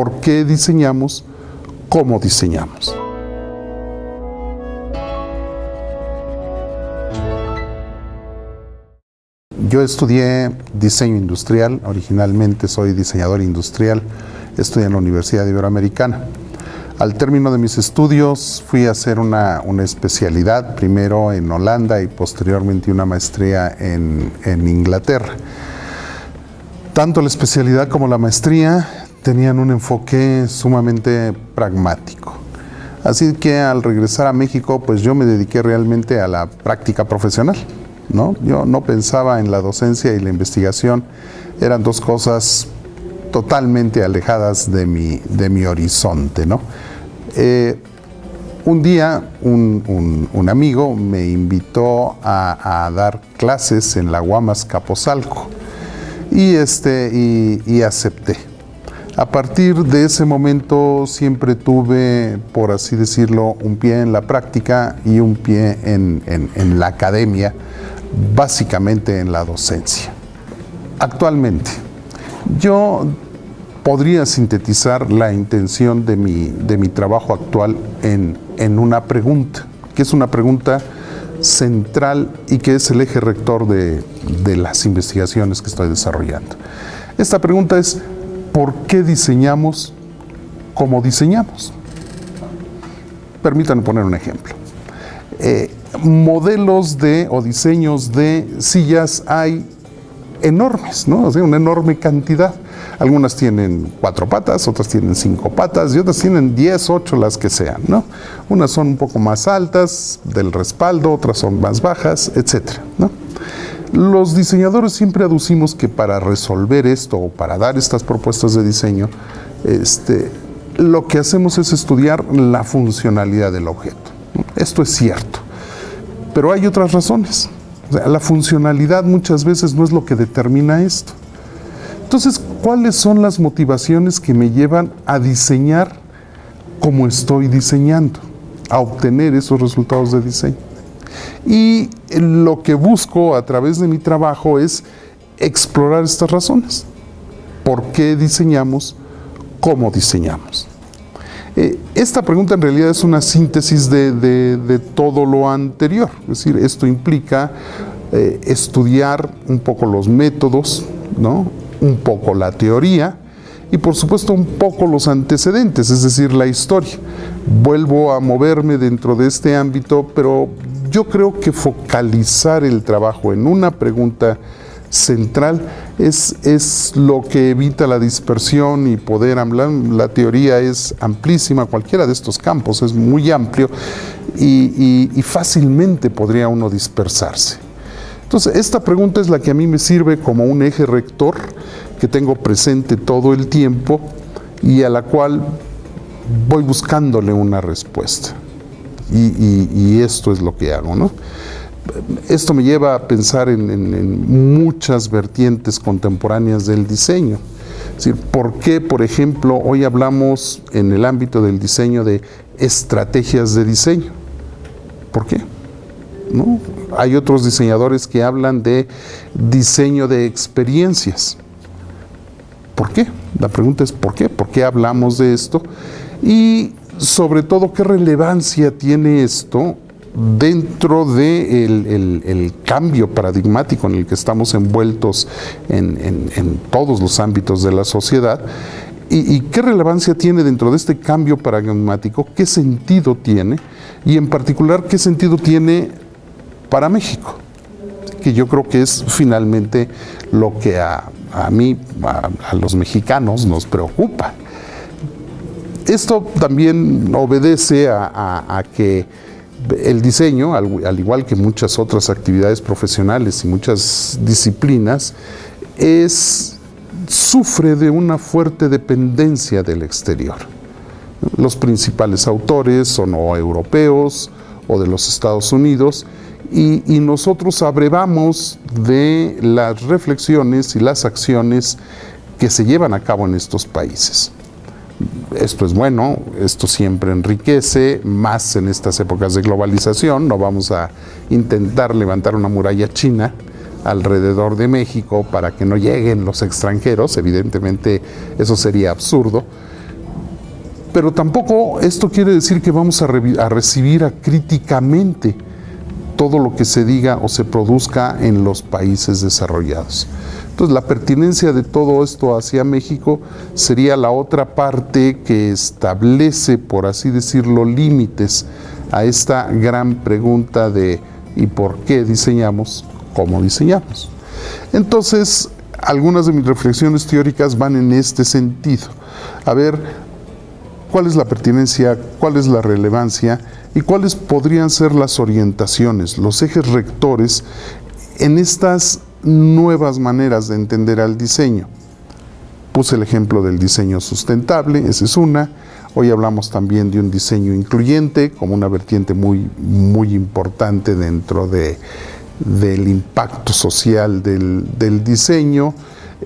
¿por qué diseñamos como diseñamos? Yo estudié diseño industrial, originalmente soy diseñador industrial, estudié en la Universidad Iberoamericana. Al término de mis estudios fui a hacer una especialidad, primero en Holanda y posteriormente una maestría en Inglaterra. Tanto la especialidad como la maestría tenían un enfoque sumamente pragmático. Así que al regresar a México, pues yo me dediqué realmente a la práctica profesional, ¿no? Yo no pensaba en la docencia y la investigación, eran dos cosas totalmente alejadas de mi horizonte, ¿no? Un día un amigo me invitó a dar clases en la Guamas Capozalco y acepté. A partir de ese momento siempre tuve, por así decirlo, un pie en la práctica y un pie en la academia, básicamente en la docencia. Actualmente, yo podría sintetizar la intención de mi trabajo actual en una pregunta, que es una pregunta central y que es el eje rector de las investigaciones que estoy desarrollando. Esta pregunta es: ¿por qué diseñamos como diseñamos? Permítanme poner un ejemplo. Modelos o diseños de sillas hay enormes, ¿no? O sea, una enorme cantidad. Algunas tienen 4 patas, otras tienen 5 patas y otras tienen 10, 8, las que sean, ¿no? Unas son un poco más altas del respaldo, otras son más bajas, etcétera, ¿no? Los diseñadores siempre aducimos que para resolver esto o para dar estas propuestas de diseño, lo que hacemos es estudiar la funcionalidad del objeto, ¿no? Esto es cierto, pero hay otras razones. O sea, la funcionalidad muchas veces no es lo que determina esto. Entonces, ¿cuáles son las motivaciones que me llevan a diseñar como estoy diseñando, a obtener esos resultados de diseño? Y lo que busco a través de mi trabajo es explorar estas razones. ¿Por qué diseñamos como diseñamos? Esta pregunta en realidad es una síntesis de todo lo anterior. Es decir, esto implica estudiar un poco los métodos, ¿no? Un poco la teoría y por supuesto un poco los antecedentes, es decir, la historia. Vuelvo a moverme dentro de este ámbito, pero yo creo que focalizar el trabajo en una pregunta central es lo que evita la dispersión y poder hablar. La teoría es amplísima, cualquiera de estos campos es muy amplio y fácilmente podría uno dispersarse. Entonces, esta pregunta es la que a mí me sirve como un eje rector que tengo presente todo el tiempo y a la cual voy buscándole una respuesta. Y esto es lo que hago, ¿no? Esto me lleva a pensar en muchas vertientes contemporáneas del diseño. Es decir, ¿por qué, por ejemplo, hoy hablamos en el ámbito del diseño de estrategias de diseño? ¿Por qué? ¿No? Hay otros diseñadores que hablan de diseño de experiencias. ¿Por qué? La pregunta es ¿por qué? ¿Por qué hablamos de esto? Y sobre todo, ¿qué relevancia tiene esto dentro del cambio paradigmático en el que estamos envueltos en todos los ámbitos de la sociedad? ¿Y qué relevancia tiene dentro de este cambio paradigmático? ¿Qué sentido tiene? Y en particular, ¿qué sentido tiene para México? Que yo creo que es finalmente lo que a mí, a los mexicanos, nos preocupa. Esto también obedece a que el diseño, al igual que muchas otras actividades profesionales y muchas disciplinas, sufre de una fuerte dependencia del exterior. Los principales autores son o europeos o de los Estados Unidos, y nosotros abrevamos de las reflexiones y las acciones que se llevan a cabo en estos países. Esto es bueno, esto siempre enriquece, más en estas épocas de globalización. No vamos a intentar levantar una muralla china alrededor de México para que no lleguen los extranjeros, evidentemente eso sería absurdo, Pero tampoco esto quiere decir que vamos a recibir críticamente todo lo que se diga o se produzca en los países desarrollados. Entonces, la pertinencia de todo esto hacia México sería la otra parte que establece, por así decirlo, límites a esta gran pregunta de ¿y por qué diseñamos como diseñamos? Entonces, algunas de mis reflexiones teóricas van en este sentido. A ver, ¿cuál es la pertinencia? ¿Cuál es la relevancia? ¿Y cuáles podrían ser las orientaciones, los ejes rectores en estas nuevas maneras de entender al diseño? Puse el ejemplo del diseño sustentable, esa es una. Hoy hablamos también de un diseño incluyente como una vertiente muy importante dentro del impacto social del diseño,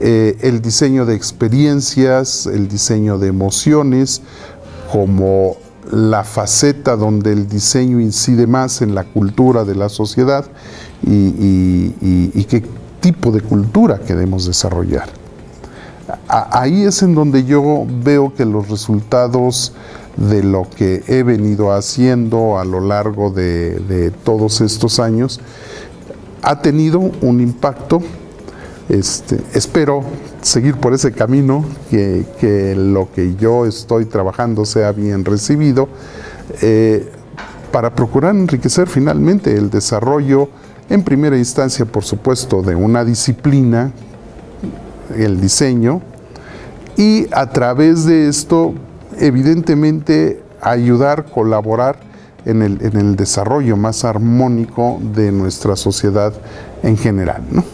el diseño de experiencias, el diseño de emociones, como la faceta donde el diseño incide más en la cultura de la sociedad y qué tipo de cultura queremos desarrollar. Ahí es en donde yo veo que los resultados de lo que he venido haciendo a lo largo de todos estos años ha tenido un impacto. Espero seguir por ese camino, que lo que yo estoy trabajando sea bien recibido, para procurar enriquecer finalmente el desarrollo, en primera instancia, por supuesto, de una disciplina, el diseño, y a través de esto, evidentemente, ayudar, colaborar en el desarrollo más armónico de nuestra sociedad en general, ¿no?